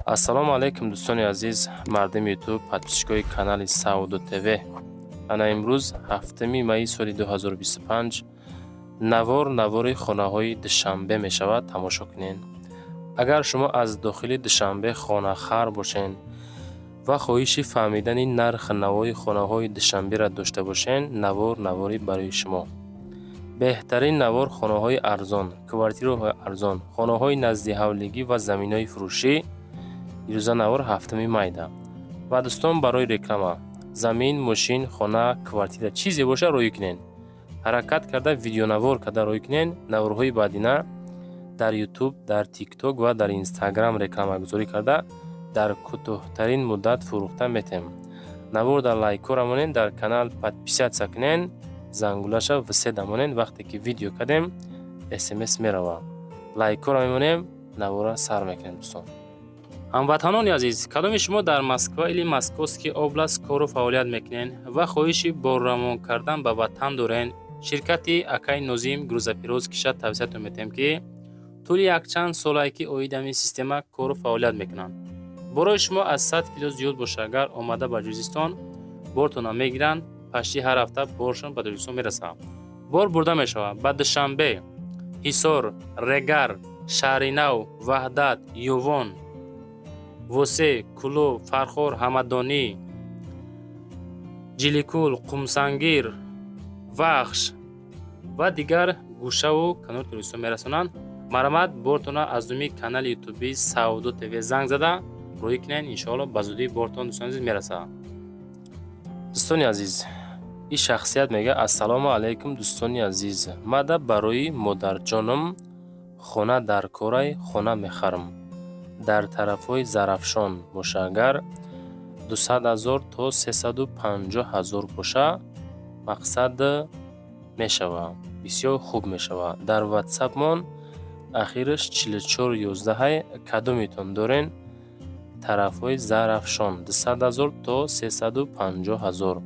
ассалому алайкум дӯстони азиз, мардими ютуб, подписчикои канали Саудо ТВ. Ана имрӯз 7 майи соли 2025 навори хонаҳои Душанбе мешавад. Тамошо кунед. Агар шумо аз дохили Душанбе хонахар бошен ва хоҳиши фаҳмидани нарх навори хонаҳои Душанберо дошта бошен, навори барои шумо. беҳтарин навор хонаҳои арзон, квартираҳои арзон, хонаҳои назди ҳавлигӣ ва заминҳои фурӯшӣ. ирӯза навор 7 майда. Ва дӯстон, барои реклама замин, мошин, хона, квартира чизе боша рӯй кунед. ҳаракат карда видеонавор карда рӯй кунед. наворҳои баъдина дар ютуб, дар тикток ва дар инстаграм рекламагузорӣ карда дар кӯтоҳтарин муддат фурӯхта метем. навор дар лайкора монед, дар канал подписатсия кунед, зангулаша виседа монед. вақте ки видео кардем смс мерава, лайкора мемонем, навора сар мекунем. дӯстон, ҳамватанони азиз, кадоми шумо дар Москва или Московский област кору фаъолият мекунед ва хоҳиши боррамон кардан ба ватан дорен, ширкати Акай Нозим грузопирёз киша тавсиятон метем ки тӯли якчанд солае ки оид ҳамин система кору фаъолият мекунанд. борои шумо аз 100 кило зиёд боша, агар омада ба ҷӯзистон бортона мегиранд, пашти ҳар ҳафта боршон ба ҷӯзистон мерасад. бор бурда мешавад ба Душанбе, Ҳисор, Регар, Шаҳри Нав, Ваҳдат, Ювон, Восе, Кулу, Фархор, Ҳамадонӣ, Ҷиликул, Қумсангир, Вахш ва дигар гӯшаву канори туристон мерасонанд. марамат бортона аз думи канали ютуби Саудо ТВ занг зада рӯй кунед. иншоалло ба зудӣ бортон дӯстони азиз мерасад. дӯстони азиз, ин шахсият мега: ассалому алайкум дӯстони азиз, мада барои модарҷоным хона дар корай хона мехарам дар тарафҳои Зарафшон боша. агар 200,000 то 350,000 боша мақсад мешава, бисёр хуб мешава. дар ватсапмон ахираш 4411 кадомитон дорен тарафҳои Зарафшон 200,000 то 350,000.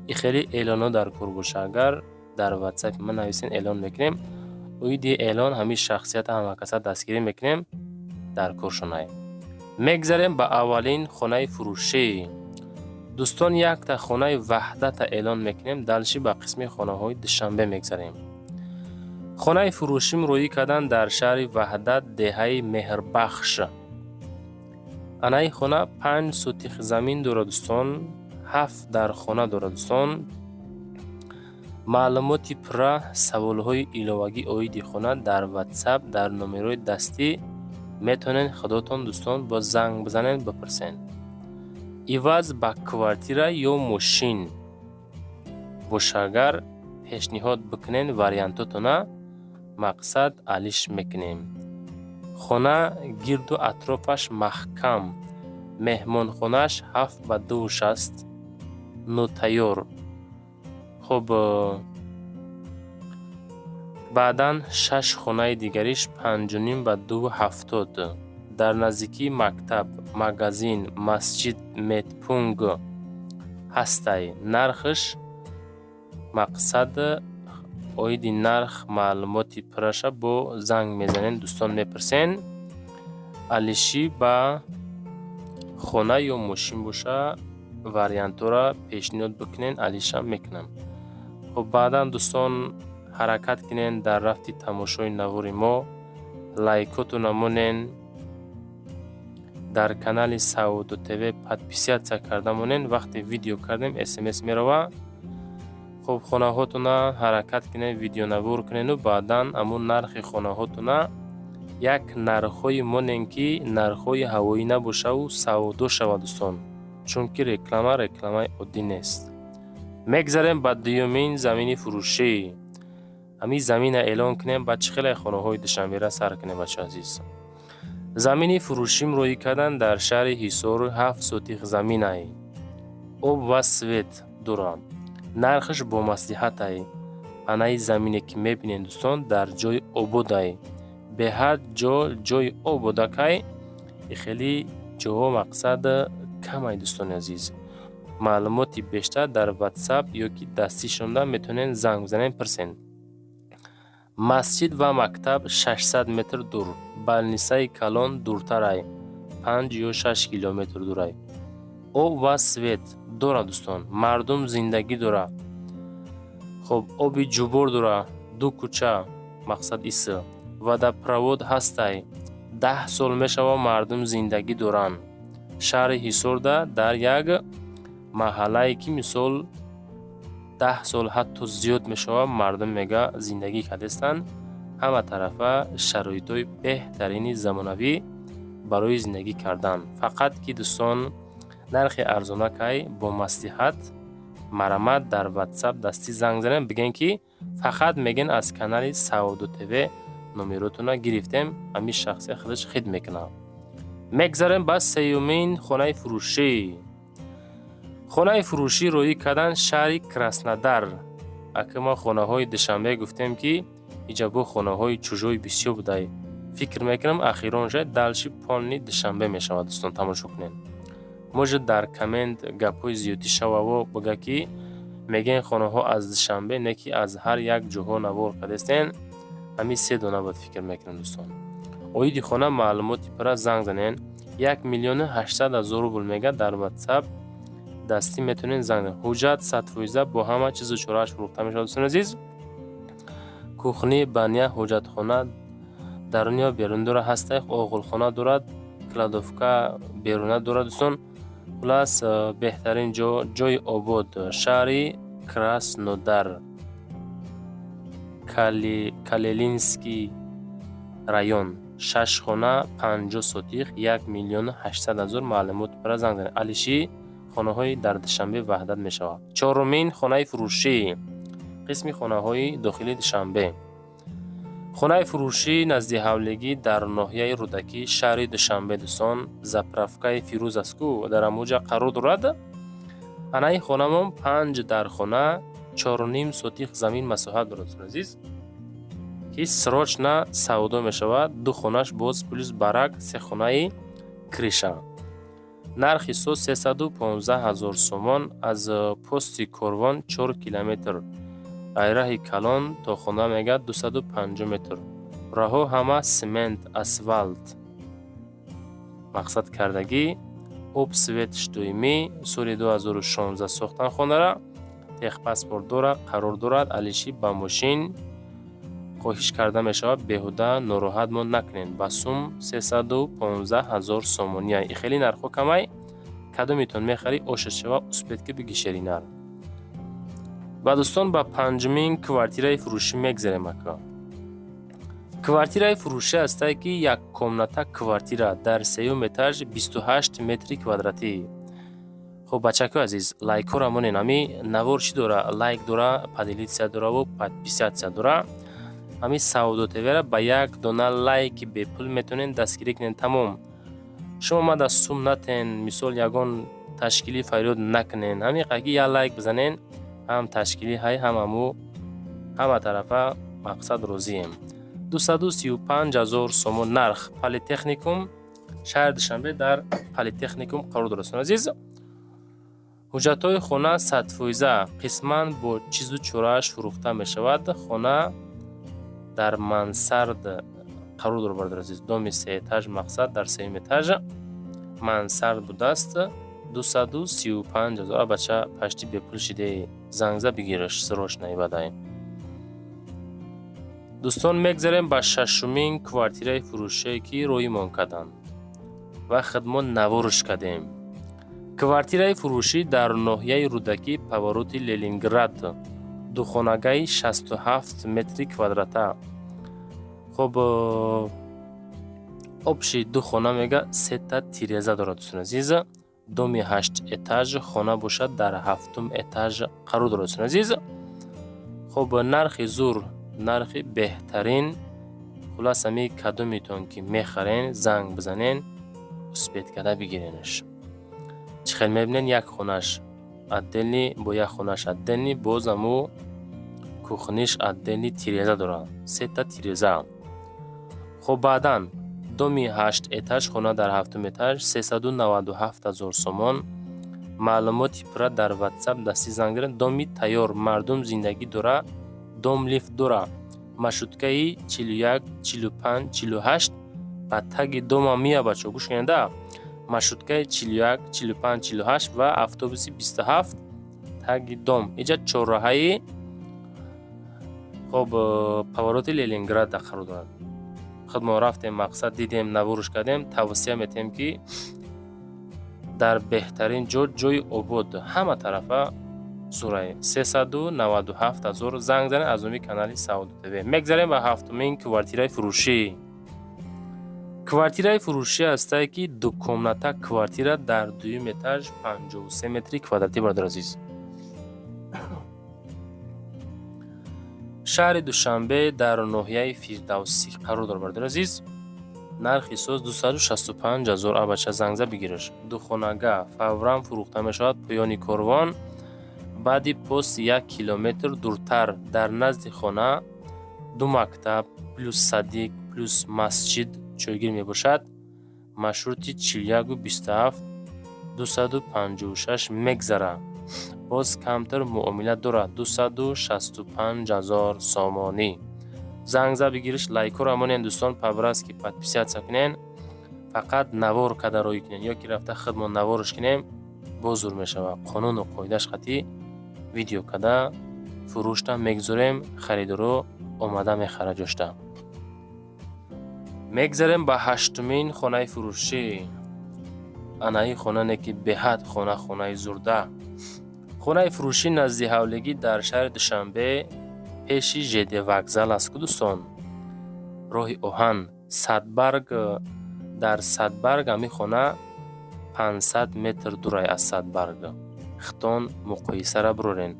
ин хеле эълонҳо дар кор боша. агар дар ватсапи ман нависен эълон мекунем, оиди эълон ҳамин шахсията ҳамакаса дастгирӣ мекунем, дар кор шунай. мегзарем ба аввалин хонаи фурӯшӣ. дӯстон, якта хонаи ваҳдата эълон мекунем. далши ба қисми хонаҳои Душанбе мегзарем. хонаи фурӯшим рӯӣ кардан дар шаҳри Ваҳдат, деҳаи Меҳрбахш. анаи хона 5 сутих замин дорад дӯстон, 7 дар хона дорад дӯстон. маълумоти пурра, саволҳои иловагӣ оиди хона дар ватсап, дар номерои дастӣ метонен худотон дӯстон бо занг бизанен, бипурсен. иваз ба квартира ё мошин боша, агар пешниҳод бикунен вариантотона, мақсад алиш мекунем. хона гирду атрофаш маҳкам, меҳмонхонааш 7/2 аст, нотайёр. хуб, баъдан 6 хонаи дигариш 5.270 дар наздикии мактаб, магазин, масҷид, медпунк ҳастай. нархш мақсад оиди нарх маълумоти пурраша бо занг мезанен, дӯстон мепурсен. алиши ба хона ё мошин боша, вариантора пешниҳод бикунен, алишам мекунам. хуб, баъдан дӯстон ҳаракат кунен дар рафти тамошои навори мо, лайкотона монен, дар канали Саудо ТВ подписатсия карда монен. вақте видео кардем смс мерава. хуб, хонаҳотона ҳаракат кунен, видеонавор кунену баъдан амун нархи хонаҳотона як нархҳои монен ки нархҳои ҳавоӣ набошаву савдо шавад дӯстон, чунки рекламаи оддӣ нест. мегзарем ба дуюмин замини фурӯшӣ. ҳамин замина эълон кунем, ба чӣ хеле хонаҳои Душанбера сар кунем. бачаҳо азиз, замини фурӯшим рӯӣ кардан дар шаҳри Ҳисор 7 сутих заминай, об ва свет дорад. нархш бомаслиҳатай. анаи замине ки мебинем дӯстон дар ҷои ободай, беҳад ҷои ободакай. хеле ҷоҳо мақсад камай. дӯстони азиз, маълумоти бештар дар ватсап ёки дастӣ шунда метонен занг бизанен, пурсен. масҷид ва мактаб 600 метр дур, балнисаи калон дуртарай. 5 یا 6 کیلومتر دوره. آب و سویت داره دوستان، مردم زندگی داره. خب آبی جبور داره، دو کوچه مقصد ایسه و در پروود هسته 10 سال میشوه مردم زندگی دارن. شهر هیسور در یک محله که مثال 10 سال حتی زیاد میشوه مردم میگه زندگی کردستن. همه طرفه شرایطای بهترین زمانوی برای زندگی کردن. فقط که دوستان نرخ ارزانه که با مصلحت مرمت در واتساپ دستی زنگ زنن بگن که فقط میگن از کانال سعودو تیوی نمرتون گرفتیم، همین شخصی خودش خدمت میکنه. میگذاریم با سیومین خانه فروشی. خانه فروشی روی کردن شهر کراسنودار. اگه ما خانه های دوشنبه گفتیم که اینجا با خانه های چوجوی بسیار بوده. فکر میکنم اخیراً دلشی پانی دوشنبه میشود دوستان تماشا کنین. موجه در کامنت گپای زیادی شوه و بگه که میگن خانه ها از دوشنبه نکی از هر یک جوها نوار کردستین. همین 3 دانه بود فکر میکنم دوستان. اویدی خانه معلوماتی پر زنگ زنین 1,800,000 روبل میگه در واتساپ دستی میتونین زنگ زنین. حجت صدفویزه با همه چیز چوراش فروخته میشه دوستان عزیز. کوخنی بانیا حجت خانه درون یا بیرون داره هسته. آغل خانه دارد، کلادوفکا بیرونه دارد دوستان. پلاس بهترین جای آباد شهری کراسنودار کالینسکی رایون. 6 خانه 50 سوتیخ 1,800,000 معلومات پر زنگ زنید. علیشی خانه های در دوشنبه وحدت می شود. چهارمین خانه فروشی قسم خانه های داخلی دوشنبه. خانه فروشی نزدیک حولگی در ناحیه رودکی شهر دوشنبه دوستان. زپرافکای فیروز اسکو در اموجا قرار دارد. انای خانه 5 در خانه 4.5 سوتیخ زمین مساحت دارد عزیز که سراچ نه سودا می شود. 2 خانهش باز پلیس برک 3 خانه کریشا. نرخ سو 315,000 سومان. از پست کوروان 4 کیلومتر. راه کلان تا خانه میگه 205 متر. راه همه سمنت اسفالت مقصد کردگی. اوب سویت شتویمی سوری 2016 ساختن خانه را. تخ پاسپورت داره، قرار دارد. علیشی با ماشین خواهش کرده می شود بهوده ناراحت مون نکنین. بسوم 315,000 سومونیه. ای خیلی نرخ کمی. کدو میتون میخری اوشت شوا اسپید که بگی شرینر. و دوستان با 5مین کوارتیره فروشی میگذاریم اکا. کوارتیره فروشی است که یک کمناته کوارتیره در 3 اتاج 28 متر کواdraتی. خب بچه‌ها عزیز لایک رو مونین. همی نوار چی داره؟ لایک داره، پادلیت داره و پادپیسات داره. همی سعودو تیوی را با یک دونه لایک به پول میتونین دستگیری کنین. تمام. شما ما دست سوم نتین مثال یگان تشکیلی فریاد نکنین. همی قاقی یا لایک بزنین هم تشکیلی های همه طرفه مقصد روزیم. 235,000 سومون نرخ. پالیتکنیکوم شهر دوشنبه در پالیتکنیکوم قرار دارد عزیز. حجت‌های خانه صدفویزه قسماً با چیز و چوراش فروخته می شود. خانه در منسرد قرار دارد عزیز. 2 اتاج مقصد در 3 اتاج منسرد بوده است. 235,000 بچه پشتی بپول شده زنگزه بگیرش سروش نیباده. دوستان میگذاریم با 6مین کوارتیره فروشی که روی من کردن و خدمت نوارش کردیم. کوارتیره فروشی در ناحیه رودکی پاوروتی لنینگراد. 2 خانگی 67 متر کوادراته. خب آبشی 2 خانه میگه 3 تا تیریزه دارد دوستان عزیز. 8 اتاج خانه باشد در 7م اتاج قرار دارد دوستان عزیز. خب نرخ زور نرخ بهترین خلاص همی کدو میتون که میخرین زنگ بزنین اسپید کده بگیرینش. چخیل میبینین یک خونش عدلنی با یک خونش عدلنی باز همو کوخنیش عدلنی تیریزه دارن 3 تا تیریزه. خب بعدن 8 اتاج خونه در 7م اتاج 397,000 سومان. معلوماتی پر در واتساپ دستی زنگ زنین. دومی تیار مردم زندگی داره. دوم لیفت داره. مشروطکه‌ای 41 45 48 با تگ دوم میه بچه گوش کننده. маршруткаи 41, 45, 48 ва автобуси 27 таги дом. Инҷа чорраҳаи хоб повороти Ленинград қарор дорад. خدمت رفتیم مقصد دیدیم نوارش کردیم توصیه میتیم که در بهترین جای عبود همه طرفه سوره 397,000 زنگ زنید از امی کانال سعودی تیوی. میگذاریم به هفتمین کوارتیرای فروشی. کوارتیرای فروشی هسته که دو کمناته کوارتیره در دوم اتاج 53 متری کوادراتی برادر عزیز. شهر دوشنبه در ناحیه فردوسی قرار دارد برادر عزیز. نرخ سوز 265,000 ابچه زنگزه بگیرش. دو خانگاه فورا فروخته می شود. پایان کاروان بعدی پست 1 کیلومتر دورتر در نزد خانه دو مکتب پلوس صدیق پلوس مسجد چوگیر می باشد. مشروطی 41 و 27 256 مگذره. باز کمتر معامله دارد. 265,000 سامانی. زنگزه بگیرش. لایک رو همون دوستان پاورست که پادپیسیت سکنین فقط نوار کده روی کنین یا که رفته خدمت نوارش کنیم بازور می شود. قانون و قایدش خطی ویدیو کده فروشته میگذاریم خریدارو آمده میخره جاشته. میگذاریم به هشتمین خانه فروشی. انایی خانه نکی بهت خانه زرده. خانه فروشی نزدی حولگی در شهر دوشنبه پیش ژد وокзал است دوستان. راه اوهان صدبرگ در صدبرگ همی خانه 500 متر دورای از صدبرگ. خطان مقایسه را برورین.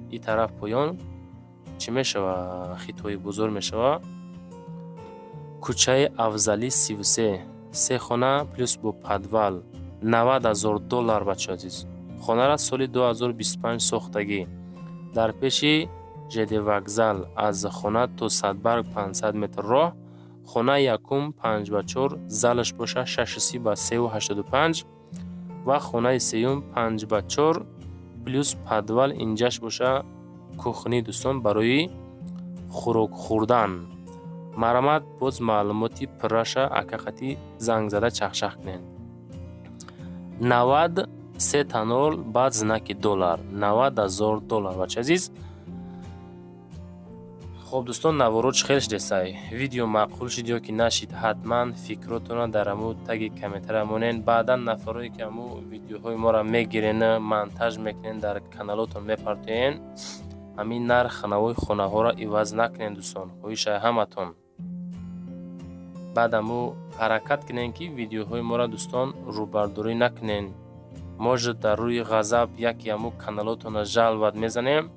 این طرف پایان چی میشوه؟ خطای بزرگ میشوه. کوچه افضلی 33 سه خانه پلوس با پدوال 90,000 دلار بچه عزیز. خانه را سال 2025 ساختگی. در پیش ژد وокзал از خانه تا صدبرگ 500 متر راه. خانه یکم 5x4 زلش باشه 6 با 3 و 85 و خانه سیوم 5x4 پلوس پدوال اینجاش باشه کوخنی دوستان برای خوراک خوردن. مرامت باز معلوماتی پرشه اکاقتی زنگ زده چخشخ کنین. 93 تانول بعد زنک دلار 90,000 دلار بچه عزیز. خب دوستان نواروچ خیلیش دستای ویدیو معقول شد یا که نشید حتما فکراتون در امو تگ کامنتر امونین. بعدا نفرایی که امو ویدیوهای ما را میگیرین منتج میکنین در کانالاتون میپرتین همین نرخ نوای خانه ها را عوض نکنین دوستان. خویش همتون بعد امو حرکت کنین که ویدیوهای ما را دوستان روبرداری نکنین. ما در روی غضب یکی امو کانالاتون جلوت میزنیم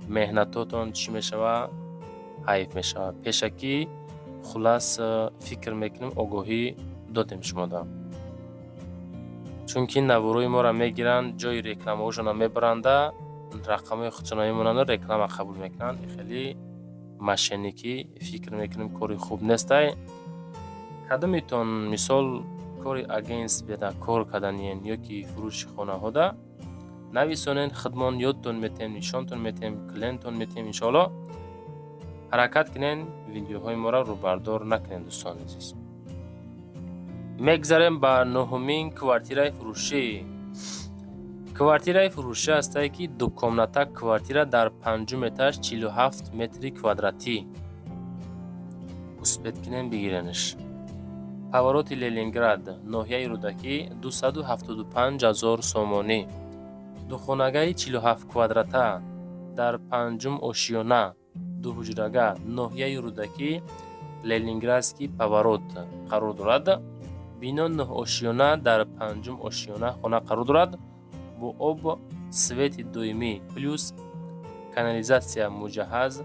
مهنتاتون چی میشوه؟ حیف میشوه. پیشکی خلاص فکر میکنیم آگاهی دادیم شما دا. چون که نوروی ما را میگیرن جای رکلام هاشون را میبرنده رقم خودشون مونن رکلام قبول میکنن. خیلی مشینیکی فکر میکنیم کاری خوب نیسته. کدومیتون مثال کاری اگینست بیده کار کردنین یا که فروش خانه ها ده نویسونین خدمان یادتون میتیم نشانتون میتیم کلینتون میتیم انشالله حرکت کنین ویدیوهای ما را رو بردار نکنین دوستان عزیز. میگذاریم با نهمین کوارتیرای فروشی. کوارتیرای فروشی هسته که دو کمناته کوارتیره در پنجم اتاج 47 متری کوادراتی. مثبت کنین بگیرنش. پاورات لنینگراد ناحیه رودکی 275,000 سامانی. دو خانگاه 47 کوادراته در پنجم آشیانه دو حجرگاه ناحیه رودکی لنینگرادسکی پاورات قرار دارد. بینا نه آشیانه در پنجم آشیانه خانه قرار دارد. با آب سویت دویمی پلوس کانالیزاسیا مجهز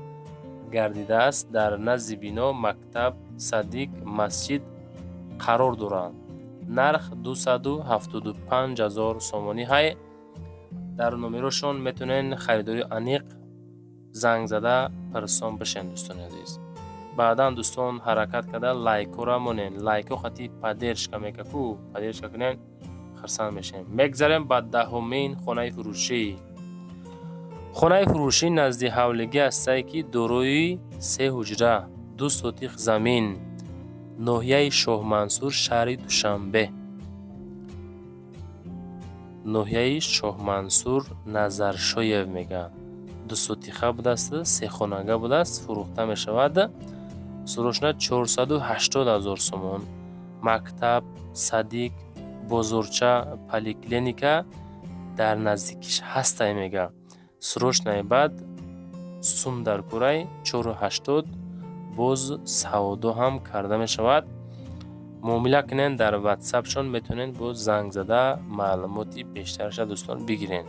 گردیده است. در نزد بینا مکتب صدیق مسجد قرار دارد. نرخ 275,000 سامانی های. در نمرشون میتونین خریداری انیق زنگ زده پرسان بشین دوستان عزیز. بعدا دوستان حرکت کرده لایک را مونین. لایک و خطی پدرش که میککو پدرش که کنین خرسان میشین. میگذاریم با دهمین خانه فروشی. خانه فروشی نزدی حولگی هسته که دروی 3 حجره 2 سوتیق زمین ناحیه شاه منصور شهر دوشنبه. ноҳияи Шоҳмансур Назаршоев мегӯянд. 2 сотиха будааст, 3 хонага будааст, фурӯхта мешавад. сурушна 480,000 сомон. Мактаб, садик, бозорча, поликлиника дар наздикиш ҳастай мега. Срочнаи баъд сум дар кураи 480 боз савдо ҳам карда мешавад. муомила кунен дар ватсапшон метонен боз занг зада маълумоти бештарша дӯстон бигирен.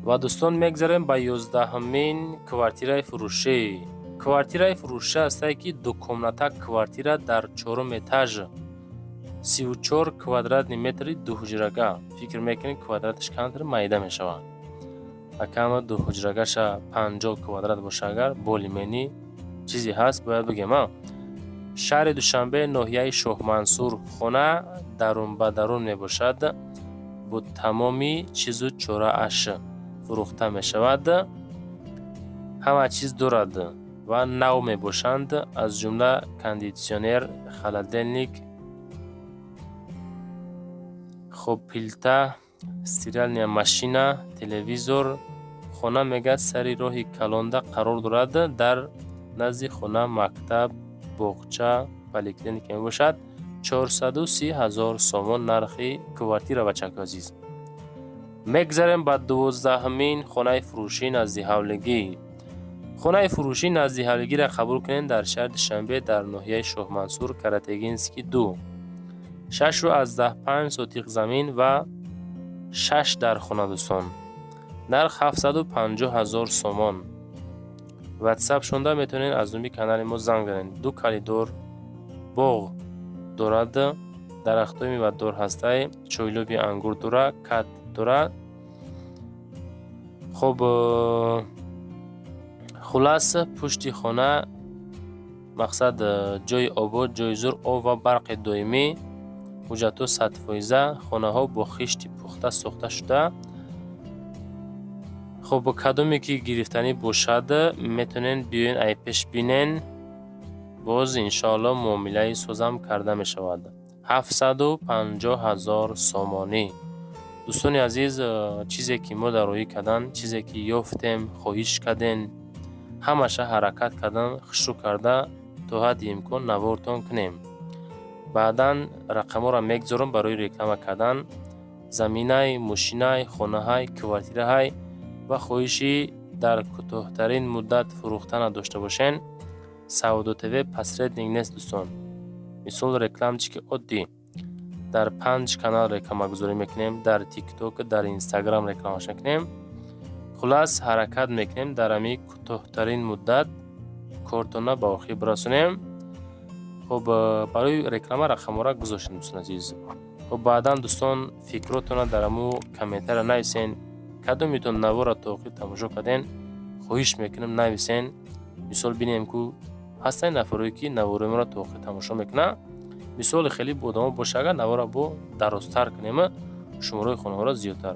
ва дӯстон мегзарем ба 11-ҳамин квартираи фурӯшӣ. квартираи фурӯшӣ ҳастае ки дукомната квартира дар 4 этаж 34 квадратни метри дуҳуҷрага. фикр мекунед квадраташ камтар майда мешавад. акама дуҳуҷрагаша 50 квадрат боша агар болимени чизе ҳаст бояд бигем. шаҳри Душанбе, ноҳияи Шоҳмансур. хона дарун ба дарун мебошад. бо тамоми чизу чорааш фурӯхта мешавад. ҳама чиз дорад ва нав мебошанд, аз ҷумла кондитсионер, холодильник, хоб плита, стиральная машина, телевизор. хона мега сари роҳи Калонда қарор дорад. дар назди хона мактаб, боғча, поликлиника мебошад. 430,000 сомон нархи квартира бачаки азиз. мегзарем ба 12-ҳамин хонаи фурӯшии назди ҳавлигӣ. хонаи фурӯшии назди ҳавлигиро қабул кунед дар шаҳри Душанбе, дар ноҳияи Шоҳмансур, Каратегинский 2. 6,5 сотиқ замин ва 6 дар хона дӯстон. нарх 750,000 сомон. ватсап шонда метавонед аз номи канали мо занг занед. 2 калидор боғ дорад, дарахтои меваддор ҳастай, чойлоби ангур дора, кат дора. хоб хулас пушти хона мақсад ҷои обод, ҷои зур, об ва барқи доимӣ, ҳуҷҷатҳо 100%, хонаҳо бо хишти пухта сохта шуда. хоб кадоме ки гирифтанӣ бошад метавонен биёен ай пеш бинен. боз иншоалло муомилаи созам карда мешавад. 750,000 сомонӣ. дӯстони азиз, чизе ки мо дароӣ кардан, чизе ки ёфтем, хоҳиш кардем, ҳамаша ҳаракат кардан, хушрӯ карда то ҳадди имкон навортон кунем. баъдан рақамҳоро мегзорам барои реклама кардан. заминаи мошинаи хонаҳай, квартираҳай ва хоҳиши дар кӯтоҳтарин муддат фурӯхта надошта бошен. Саудо ТВ посредник нест дӯстон. мисол рекламчи ки оддӣ дар 5 канал рекламагузорӣ мекунем, дар тикток, дар инстаграм рекламаш мекунем. хулас ҳаракат мекунем дар ҳами кӯтоҳтарин муддат кортона ба охир барасонем. хоб барои реклама рақамҳоро гузоштем дӯстон азиз. хоб баъдан дӯстон фикротона дар ҳаму комментария нависен. кадометон навора то охир тамошо карден, хоҳиш мекунем нависен. мисол бинем ку ҳастаи нафарои ки наворимро то охир тамошо мекунанд. мисоли хеле бодомо боша агар навора бо дарозтар кунем, шумораи хонаҳоро зиёдтар.